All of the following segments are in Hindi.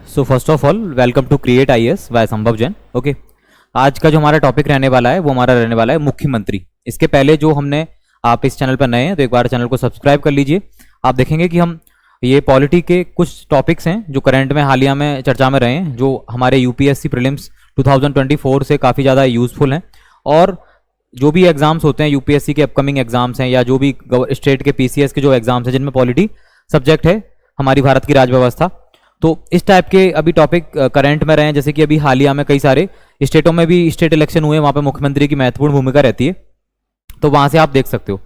So first of all welcome to create IAS by Sambhav Jain. Okay, आज का जो हमारा टॉपिक रहने वाला है वो हमारा रहने वाला है मुख्यमंत्री। इसके पहले जो हमने, आप इस चैनल पर नए हैं तो एक बार चैनल को सब्सक्राइब कर लीजिए। आप देखेंगे कि हम ये पॉलिटी के कुछ टॉपिक्स हैं जो करंट में हालिया में चर्चा में रहे हैं, जो हमारे यूपीएससी प्रीलिम्स 2024 से काफ़ी ज़्यादा यूज़फुल हैं। और जो भी एग्जाम्स होते हैं यूपीएससी के अपकमिंग एग्जाम्स हैं या जो भी स्टेट के पीसीएस के जो एग्जाम्स हैं जिनमें पॉलिटी सब्जेक्ट है, हमारी भारत की राज्य व्यवस्था, तो इस टाइप के अभी टॉपिक करंट में रहे हैं। जैसे कि अभी हालिया में कई सारे स्टेटों में भी स्टेट इलेक्शन हुए, वहाँ पे मुख्यमंत्री की महत्वपूर्ण भूमिका रहती है, तो वहाँ से आप देख सकते हो।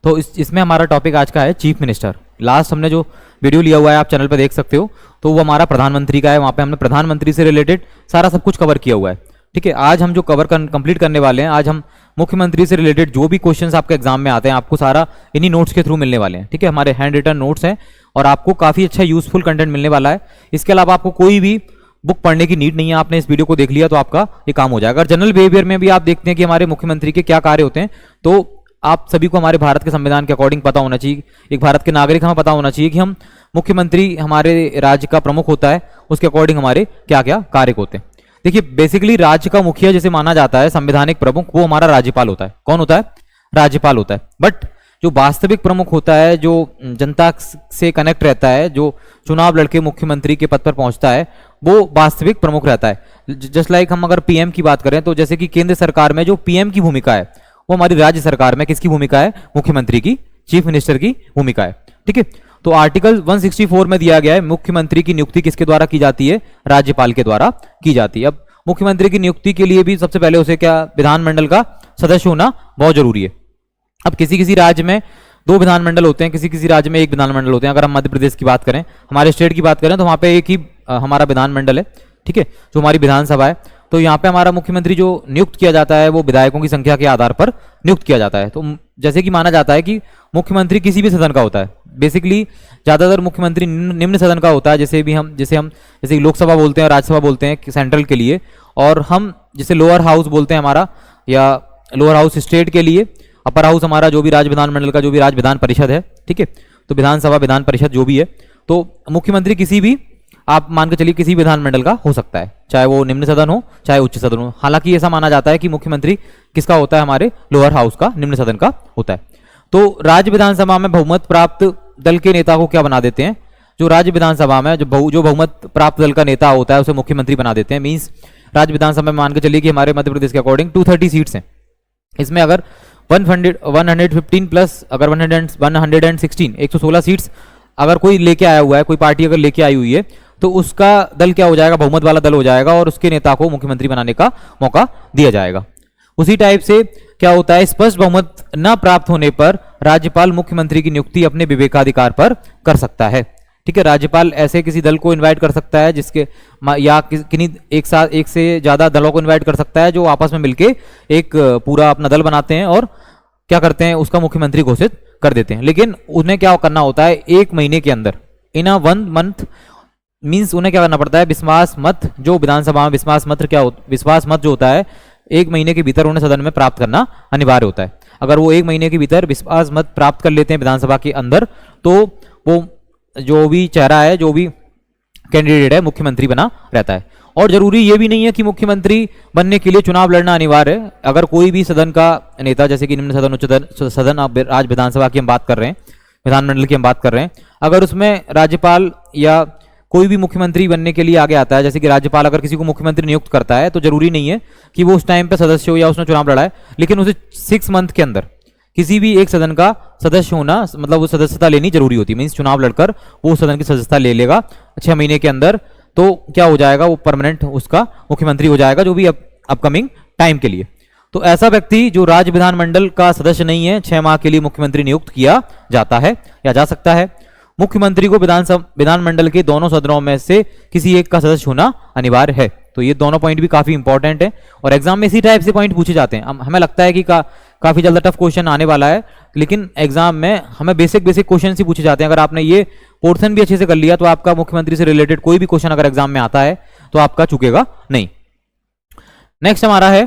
तो इसमें हमारा टॉपिक आज का है चीफ मिनिस्टर। लास्ट हमने जो वीडियो लिया हुआ है आप चैनल पर देख सकते हो, तो वो हमारा प्रधानमंत्री का है। वहाँ पे हमने प्रधानमंत्री से रिलेटेड सारा सब कुछ कवर किया हुआ है। ठीक है, आज हम जो कंप्लीट करने वाले हैं, आज हम मुख्यमंत्री से रिलेटेड जो भी क्वेश्चंस आपके एग्जाम में आते हैं आपको सारा इन्हीं नोट्स के थ्रू मिलने वाले हैं। ठीक है, हमारे हैंड रिटन नोट्स हैं और आपको काफ़ी अच्छा यूजफुल कंटेंट मिलने वाला है। इसके अलावा आपको कोई भी बुक पढ़ने की नीड नहीं है, आपने इस वीडियो को देख लिया तो आपका ये काम हो जाएगा। अगर जनरल बिहेवियर में भी आप देखते हैं कि हमारे मुख्यमंत्री के क्या कार्य होते हैं, तो आप सभी को हमारे भारत के संविधान के अकॉर्डिंग पता होना चाहिए। एक भारत के नागरिक हमें पता होना चाहिए कि हम मुख्यमंत्री हमारे राज्य का प्रमुख होता है, उसके अकॉर्डिंग हमारे क्या क्या कार्य होते हैं। देखिए, बेसिकली राज्य का मुखिया जैसे माना जाता है, संवैधानिक प्रमुख, वो हमारा राज्यपाल होता है। कौन होता है? राज्यपाल होता है। बट जो वास्तविक प्रमुख होता है, जो जनता से कनेक्ट रहता है, जो चुनाव लड़के मुख्यमंत्री के पद पर पहुंचता है, वो वास्तविक प्रमुख रहता है। जस्ट लाइक हम अगर पीएम की बात करें, तो जैसे कि केंद्र सरकार में जो पीएम की भूमिका है, वो हमारी राज्य सरकार में किसकी भूमिका है? मुख्यमंत्री की, चीफ मिनिस्टर की भूमिका है। ठीक है, तो आर्टिकल 164 में दिया गया है मुख्यमंत्री की नियुक्ति किसके द्वारा की जाती है? राज्यपाल के द्वारा की जाती है। अब मुख्यमंत्री की नियुक्ति के लिए भी सबसे पहले उसे क्या, विधानमंडल का सदस्य होना बहुत जरूरी है। अब किसी किसी राज्य में 2 विधानमंडल होते हैं, किसी किसी राज्य में 1 विधानमंडल होते हैं। अगर हम मध्य प्रदेश की बात करें, हमारे स्टेट की बात करें, तो वहाँ पे एक ही हमारा विधानमंडल है। ठीक है, जो हमारी विधानसभा है। तो यहाँ पे हमारा मुख्यमंत्री जो नियुक्त किया जाता है वो विधायकों की संख्या के आधार पर नियुक्त किया जाता है। तो जैसे कि माना जाता है कि मुख्यमंत्री किसी भी सदन का होता है। बेसिकली ज़्यादातर मुख्यमंत्री निम्न सदन का होता है, जैसे कि लोकसभा बोलते हैं, राज्यसभा बोलते हैं सेंट्रल के लिए, और हम जिसे लोअर हाउस बोलते हैं हमारा, या लोअर हाउस स्टेट के लिए, अपर हाउस हमारा जो भी राज्य विधानमंडल का जो भी राज्य विधान परिषद है। ठीक है, तो विधानसभा विधान परिषद जो भी है, तो मुख्यमंत्री किसी भी, आप मान के चलिए किसी विधानमंडल का हो सकता है, चाहे वो निम्न सदन हो चाहे उच्च सदन हो। हालांकि ऐसा माना जाता है कि मुख्यमंत्री किसका होता है? हमारे लोअर हाउस का, निम्न सदन का होता है। तो राज्य विधानसभा में बहुमत प्राप्त दल के नेता को क्या बना देते हैं? जो राज्य विधानसभा में जो बहुमत प्राप्त दल का नेता होता है उसे मुख्यमंत्री बना देते हैं। मीन्स राज्य विधानसभा में मान के चलिए कि हमारे मध्य प्रदेश के अकॉर्डिंग 230 सीट्स हैं। इसमें अगर 115 प्लस अगर 116 116 सीट्स अगर कोई लेके आया हुआ है, कोई पार्टी अगर लेके आई हुई है, तो उसका दल क्या हो जाएगा? बहुमत वाला दल हो जाएगा और उसके नेता को मुख्यमंत्री बनाने का मौका दिया जाएगा। उसी टाइप से क्या होता है, स्पष्ट बहुमत न प्राप्त होने पर राज्यपाल मुख्यमंत्री की नियुक्ति अपने विवेकाधिकार पर कर सकता है। ठीक है, राज्यपाल ऐसे किसी दल को इनवाइट कर सकता है जिसके, या किन्हीं एक से ज्यादा दलों को इनवाइट कर सकता है जो आपस में मिलके एक पूरा अपना दल बनाते हैं और क्या करते हैं, उसका मुख्यमंत्री घोषित कर देते हैं। लेकिन उन्हें क्या करना होता है? 1 महीने के अंदर, इन अ 1 मंथ, मीन्स उन्हें क्या करना पड़ता है? विश्वास मत, जो विधानसभा में विश्वास मत जो होता है, 1 महीने के भीतर उन्हें सदन में प्राप्त करना अनिवार्य होता है। अगर वो 1 महीने के भीतर विश्वास मत प्राप्त कर लेते हैं विधानसभा के अंदर, तो वो जो भी चेहरा है, जो भी कैंडिडेट है, मुख्यमंत्री बना रहता है। और जरूरी ये भी नहीं है कि मुख्यमंत्री बनने के लिए चुनाव लड़ना अनिवार्य है। अगर कोई भी सदन का नेता, जैसे कि निम्न सदन, उच्च सदन, आज विधानसभा की हम बात कर रहे हैं, विधानमंडल की हम बात कर रहे हैं, अगर उसमें राज्यपाल या कोई भी मुख्यमंत्री बनने के लिए आगे आता है, जैसे कि राज्यपाल अगर किसी को मुख्यमंत्री नियुक्त करता है, तो जरूरी नहीं है कि वो उस टाइम पे सदस्य हो या उसने चुनाव लड़ा है, लेकिन उसे 6 मंथ के अंदर किसी भी एक सदन का सदस्य होना, मतलब वो सदस्यता लेनी जरूरी होती है। मीन्स चुनाव लड़कर वो सदन की सदस्यता ले लेगा 6 महीने के अंदर, तो क्या हो जाएगा? वो परमानेंट उसका मुख्यमंत्री हो जाएगा, जो भी अपकमिंग टाइम के लिए। तो ऐसा व्यक्ति जो राज्य विधानमंडल का सदस्य नहीं है, 6 माह के लिए मुख्यमंत्री नियुक्त किया जाता है या जा सकता है। मुख्यमंत्री को विधानमंडल के दोनों सदनों में से किसी एक का सदस्य होना अनिवार्य है। तो ये दोनों पॉइंट भी काफी इंपॉर्टेंट है और एग्जाम में इसी टाइप से पॉइंट पूछे जाते हैं। हमें लगता है कि काफी ज्यादा टफ क्वेश्चन आने वाला है, लेकिन एग्जाम में हमें बेसिक क्वेश्चन ही पूछे जाते हैं। अगर आपने ये पोर्शन भी अच्छे से कर लिया तो आपका मुख्यमंत्री से रिलेटेड कोई भी क्वेश्चन अगर एग्जाम में आता है तो आपका चुकेगा नहीं। नेक्स्ट हमारा है,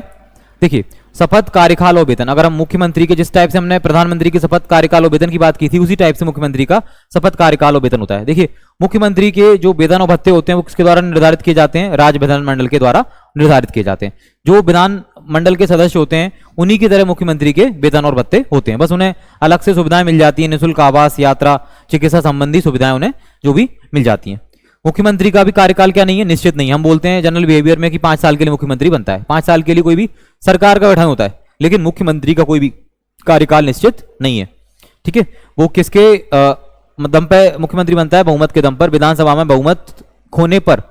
देखिए, शपथ कार्यकाल और वेतन। अगर हम मुख्यमंत्री के जिस टाइप से हमने प्रधानमंत्री के शपथ कार्यकाल और वेतन की बात की थी, उसी टाइप से मुख्यमंत्री का शपथ कार्यकाल और वेतन होता है। देखिए, मुख्यमंत्री के जो वेतन और भत्ते होते हैं वो किसके द्वारा निर्धारित किए जाते हैं? राज्य विधानमंडल के द्वारा निर्धारित किए जाते हैं। जो विधानमंडल के सदस्य होते हैं उन्हीं की तरह मुख्यमंत्री के वेतन और भत्ते होते हैं, बस उन्हें अलग से सुविधाएं मिल जाती हैं, निःशुल्क आवास, यात्रा, चिकित्सा संबंधी सुविधाएं उन्हें जो भी मिल जाती हैं। मुख्यमंत्री का भी कार्यकाल क्या नहीं है? निश्चित नहीं है। हम बोलते हैं जनरल बिहेवियर में कि 5 साल के लिए मुख्यमंत्री बनता है, 5 साल के लिए कोई भी सरकार का गठन होता है, लेकिन मुख्यमंत्री का कोई भी कार्यकाल निश्चित नहीं है। ठीक है, वो किसके दम पे मुख्यमंत्री बनता है? बहुमत के दम पर। विधानसभा में बहुमत खोने पर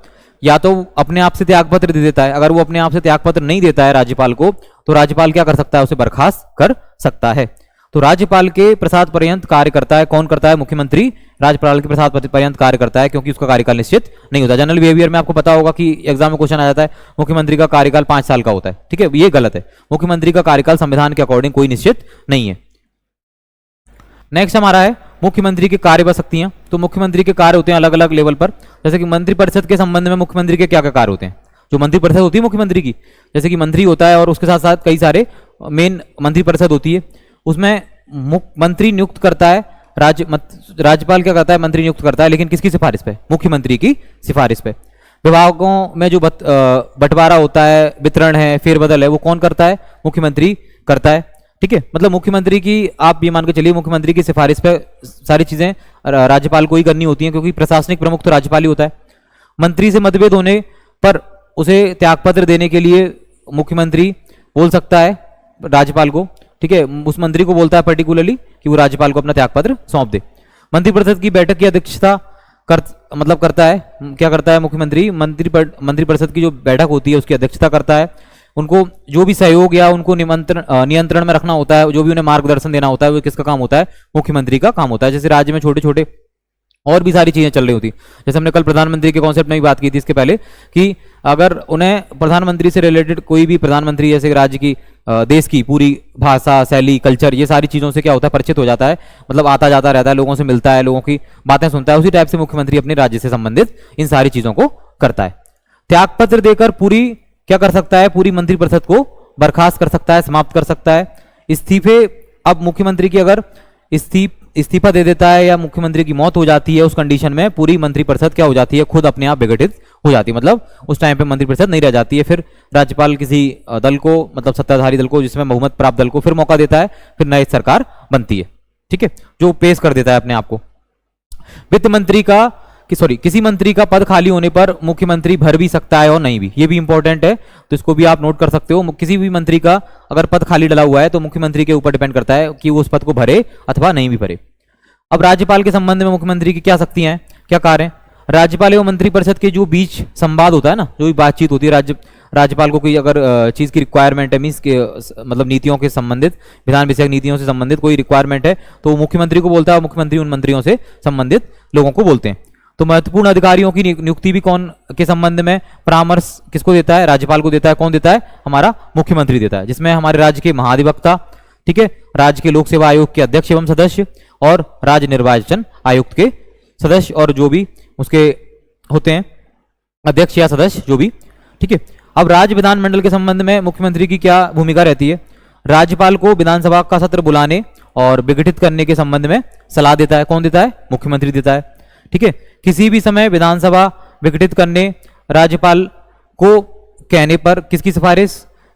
या तो अपने आप से त्यागपत्र दे देता है। अगर वो अपने आप से त्यागपत्र नहीं देता है राज्यपाल को, तो राज्यपाल क्या कर सकता है? उसे बर्खास्त कर सकता है। तो राज्यपाल के प्रसाद पर्यंत कार्य करता है कौन? करता है मुख्यमंत्री। राज्यपाल के प्रसाद पर्यंत कार्य करता है, क्योंकि उसका कार्यकाल निश्चित नहीं होता। जनरल बिहेवियर में आपको पता होगा कि एग्जाम में क्वेश्चन आ जाता है मुख्यमंत्री का कार्यकाल 5 साल का होता है। ठीक है, ये गलत है। मुख्यमंत्री का कार्यकाल संविधान के अकॉर्डिंग कोई निश्चित नहीं है। नेक्स्ट हमारा है मुख्यमंत्री के कार्य व शक्तियां। तो मुख्यमंत्री के कार्य होते हैं अलग अलग लेवल पर। जैसे कि मंत्रिपरिषद के संबंध में मुख्यमंत्री के क्या क्या कार्य होते हैं? जो मंत्रिपरिषद होती है मुख्यमंत्री की, जैसे कि मंत्री होता है और उसके साथ साथ कई सारे मेन मंत्रिपरिषद होती है, उसमें मंत्री नियुक्त करता है। राज्यपाल क्या करता है? मंत्री नियुक्त करता है, लेकिन किसकी सिफारिश पे? मुख्यमंत्री की सिफारिश पे। विभागों में जो बंटवारा होता है, वितरण है, फेरबदल है, वो कौन करता है? मुख्यमंत्री करता है। ठीक है, मतलब मुख्यमंत्री की, आप ये मान के चलिए, मुख्यमंत्री की सिफारिश पे सारी चीजें राज्यपाल को ही करनी होती हैं, क्योंकि प्रशासनिक प्रमुख तो राज्यपाल ही होता है। मंत्री से मतभेद होने पर उसे त्यागपत्र देने के लिए मुख्यमंत्री बोल सकता है राज्यपाल को। ठीक है, उस मंत्री को बोलता है पर्टिकुलरली कि वो राज्यपाल को अपना त्यागपत्र सौंप दे। मंत्रिपरिषद की बैठक की अध्यक्षता करता है, क्या करता है मुख्यमंत्री? मंत्रिपरिषद की जो बैठक होती है उसकी अध्यक्षता करता है। उनको जो भी सहयोग या उनको नियंत्रण में रखना होता है, जो भी उन्हें मार्गदर्शन देना होता है, वो किसका काम होता है? मुख्यमंत्री का काम होता है। जैसे राज्य में छोटे छोटे और भी सारी चीजें चल रही होती, जैसे हमने कल प्रधानमंत्री के कॉन्सेप्ट में भी बात की थी इसके पहले, कि अगर उन्हें प्रधानमंत्री से रिलेटेड कोई भी प्रधानमंत्री जैसे राज्य की देश की पूरी भाषा, शैली, कल्चर, ये सारी चीजों से क्या होता है? परिचित हो जाता है, मतलब आता जाता रहता है, लोगों से मिलता है, लोगों की बातें सुनता है। उसी टाइप से मुख्यमंत्री अपने राज्य से संबंधित इन सारी चीजों को करता है। त्यागपत्र देकर पूरी क्या कर सकता है? पूरी मंत्रिपरिषद को बर्खास्त कर सकता है, समाप्त कर सकता है। इस्तीफे, अब मुख्यमंत्री की अगर इस्तीफा दे देता है या मुख्यमंत्री की मौत हो जाती है, उस कंडीशन में पूरी मंत्रिपरिषद क्या हो जाती है? खुद अपने आप विघटित हो जाती है। मतलब उस टाइम पे मंत्रिपरिषद नहीं रह जाती है। फिर राज्यपाल किसी दल को, मतलब सत्ताधारी दल को, जिसमें बहुमत प्राप्त दल को फिर मौका देता है, फिर नई सरकार बनती है। ठीक है, जो पेश कर देता है अपने आप को। वित्त मंत्री का किसी मंत्री का पद खाली होने पर मुख्यमंत्री भर भी सकता है और नहीं भी, ये भी इंपॉर्टेंट है, तो इसको भी आप नोट कर सकते हो। किसी भी मंत्री का अगर पद खाली डला हुआ है तो मुख्यमंत्री के ऊपर डिपेंड करता है कि वो उस पद को भरे अथवा नहीं भी भरे। अब राज्यपाल के संबंध में मुख्यमंत्री की क्या शक्तियां हैं, क्या कार्य हैं? राज्यपाल एवं मंत्रिपरिषद के जो बीच संवाद होता है ना, जो भी बातचीत होती है, राज्यपाल को कोई अगर चीज की रिक्वायरमेंट है, मीन्स के मतलब नीतियों के संबंधित, विधान विषयक नीतियों से संबंधित कोई रिक्वायरमेंट है, तो मुख्यमंत्री को बोलता है, मुख्यमंत्री उन मंत्रियों से संबंधित लोगों को बोलते हैं। तो महत्वपूर्ण अधिकारियों की नियुक्ति भी कौन के संबंध में परामर्श किसको देता है? राज्यपाल को देता है। कौन देता है? हमारा मुख्यमंत्री देता है, जिसमें हमारे राज्य के महाधिवक्ता, ठीक है, राज्य के लोक सेवा आयोग के अध्यक्ष एवं सदस्य और राज्य निर्वाचन आयुक्त के सदस्य और जो भी उसके होते हैं अध्यक्ष या सदस्य जो भी। ठीक है, अब राज्य विधानमंडल के संबंध में मुख्यमंत्री की क्या भूमिका रहती है? राज्यपाल को विधानसभा का सत्र बुलाने और विघटित करने के संबंध में सलाह देता है। कौन देता है? मुख्यमंत्री देता है। ठीक है, किसी भी समय विधानसभा विघटित करने राज्यपाल को कहने पर किसकी सिफारिश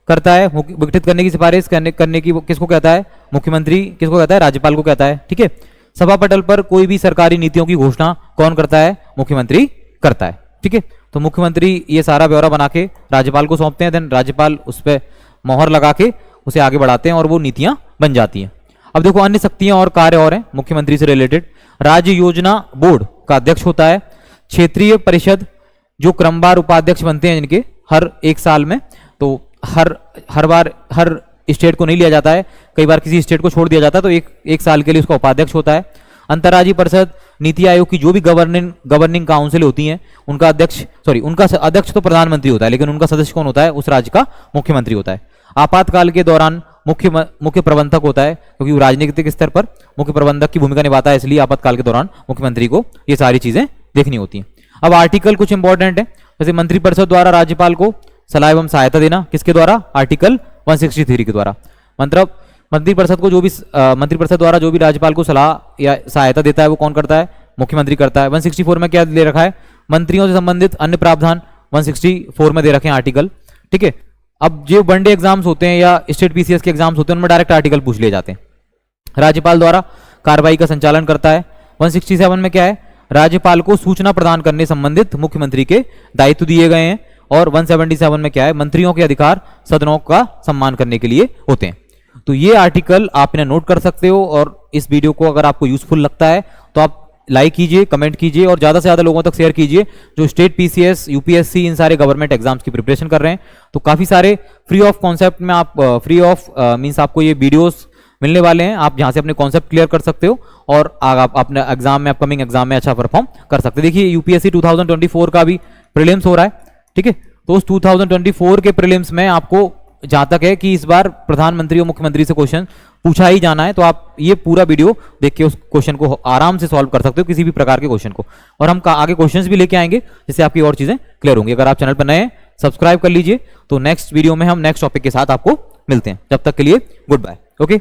करता है? विघटित करने की सिफारिश करने की किसको कहता है? मुख्यमंत्री। किसको कहता है? राज्यपाल को कहता है। ठीक है, सभा पटल पर कोई भी सरकारी नीतियों की घोषणा कौन करता है? मुख्यमंत्री करता है। ठीक है, तो मुख्यमंत्री ये सारा ब्यौरा बना के राज्यपाल को सौंपते हैं, देन राज्यपाल उस पर मोहर लगा के उसे आगे बढ़ाते हैं और वो नीतियां बन जाती हैं। अब देखो अन्य शक्तियां और कार्य और हैं मुख्यमंत्री से रिलेटेड। राज्य योजना बोर्ड का अध्यक्ष होता है। क्षेत्रीय परिषद जो क्रमवार उपाध्यक्ष बनते हैं जिनके हर एक साल में, तो हर बार हर स्टेट को नहीं लिया जाता है, कई बार किसी स्टेट को छोड़ दिया जाता है, तो एक साल के लिए उसका उपाध्यक्ष होता है। अंतर्राज्यीय परिषद नीति आयोग की जो भी गवर्निंग काउंसिल होती हैं उनका अध्यक्ष तो प्रधानमंत्री होता है, लेकिन उनका सदस्य कौन होता है? उस राज्य का मुख्यमंत्री होता है। आपातकाल के दौरान मुख्य प्रबंधक होता है, क्योंकि वो राजनीतिक स्तर पर मुख्य प्रबंधक की भूमिका निभाता है, इसलिए आपातकाल के दौरान मुख्यमंत्री को ये सारी चीजें देखनी होती हैं। अब आर्टिकल कुछ इंपॉर्टेंट है, जैसे मंत्रिपरिषद द्वारा राज्यपाल को सलाह एवं सहायता देना, किसके द्वारा? आर्टिकल 163 के द्वारा। मतलब मंत्रिपरिषद को जो भी मंत्रिपरिषद द्वारा जो भी राज्यपाल को सलाह या सहायता देता है वो कौन करता है? मुख्यमंत्री करता है। 164 में क्या दे रखा है? मंत्रियों से संबंधित अन्य प्रावधान 164 में दे रखे हैं आर्टिकल। ठीक है, अब जो वनडे एग्जाम्स होते हैं या स्टेट पीसीएस के एग्जाम्स होते हैं उनमें डायरेक्ट आर्टिकल पूछ लिए जाते हैं। राज्यपाल द्वारा कार्रवाई का संचालन करता है। 167 में क्या है? राज्यपाल को सूचना प्रदान करने संबंधित मुख्यमंत्री के दायित्व दिए गए हैं। और 177 में क्या है? मंत्रियों के अधिकार सदनों का सम्मान करने के लिए होते हैं। तो ये आर्टिकल आप इन्हें नोट कर सकते हो, और इस वीडियो को अगर आपको यूजफुल लगता है तो आप लाइक कीजिए, कमेंट कीजिए और ज़्यादा से ज़्यादा लोगों तक शेयर कीजिए जो स्टेट पीसीएस, यूपीएससी इन सारे गवर्नमेंट एग्जाम्स की प्रिपरेशन कर रहे हैं। तो काफ़ी सारे फ्री ऑफ कॉन्सेप्ट में आप फ्री ऑफ मीन्स आपको ये वीडियोस मिलने वाले हैं, आप जहाँ से अपने कॉन्सेप्ट क्लियर कर सकते हो और आप अपने एग्जाम में, अपकमिंग एग्जाम में अच्छा परफॉर्म कर सकते हैं। देखिए यूपीएससी 2024 का भी प्रीलिम्स हो रहा है। ठीक है, तो उस 2024 के प्रीलिम्स में आपको जहां तक है कि इस बार प्रधानमंत्री और मुख्यमंत्री से क्वेश्चन पूछा ही जाना है, तो आप ये पूरा वीडियो देख के उस क्वेश्चन को आराम से सॉल्व कर सकते हो, किसी भी प्रकार के क्वेश्चन को। और हम आगे क्वेश्चंस भी लेके आएंगे जिससे आपकी और चीजें क्लियर होंगी। अगर आप चैनल पर नए हैं सब्सक्राइब कर लीजिए। तो नेक्स्ट वीडियो में हम नेक्स्ट टॉपिक के साथ आपको मिलते हैं। जब तक के लिए गुड बाय। ओके।